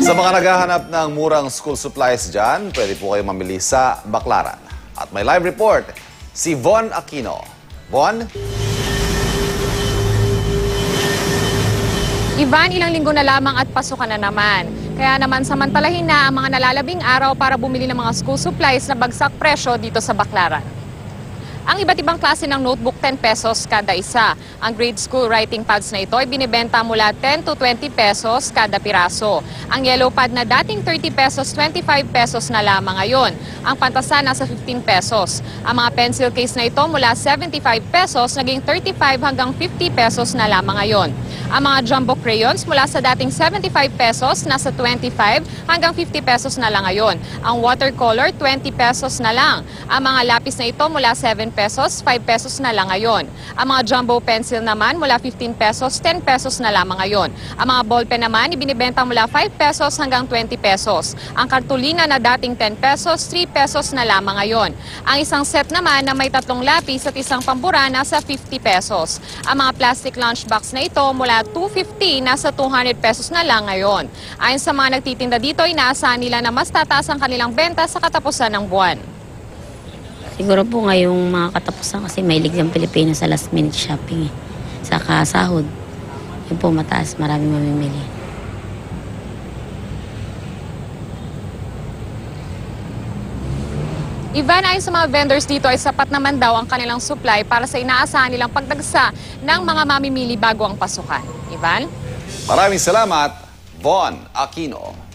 Sa mga naghahanap ng murang school supplies dyan, pwede po kayo mamili sa Baclaran. At may live report, si Von Aquino. Von? Ivan, ilang linggo na lamang at pasukan na naman. Kaya naman samantalahin na ang mga nalalabing araw para bumili ng mga school supplies na bagsak presyo dito sa Baclaran. Ang iba't ibang klase ng notebook, 10 pesos kada isa. Ang grade school writing pads na ito ay binibenta mula 10 to 20 pesos kada piraso. Ang yellow pad na dating 30 pesos, 25 pesos na lamang ngayon. Ang pantasa nasa 15 pesos. Ang mga pencil case na ito mula 75 pesos, naging 35 hanggang 50 pesos na lamang ngayon. Ang mga jumbo crayons mula sa dating 75 pesos, nasa 25 hanggang 50 pesos na lang ngayon. Ang watercolor, 20 pesos na lang. Ang mga lapis na ito mula 7 pesos, 5 pesos na lang ngayon. Ang mga jumbo pencil naman mula 15 pesos, 10 pesos na lamang ngayon. Ang mga ballpen naman ibinibenta mula 5 pesos hanggang 20 pesos. Ang kartulina na dating 10 pesos, 3 pesos na lamang ngayon. Ang isang set naman na may 3 lapis at isang pambura nasa 50 pesos. Ang mga plastic lunchbox na ito mula 250 nasa 200 pesos na lang ngayon. Ayon sa mga nagtitinda dito, inaasahan nila na mas tataas ang kanilang benta sa katapusan ng buwan. Siguro po ngayong mga katapusan kasi may ligang Pilipinas sa last minute shopping eh. Saka sahod. Yun po mataas, maraming mamimili. Ivan, ayon sa mga vendors dito ay sapat naman daw ang kanilang supply para sa inaasahan nilang pagdagsa ng mga mamimili bago ang pasukan. Ivan? Maraming salamat, Von Aquino.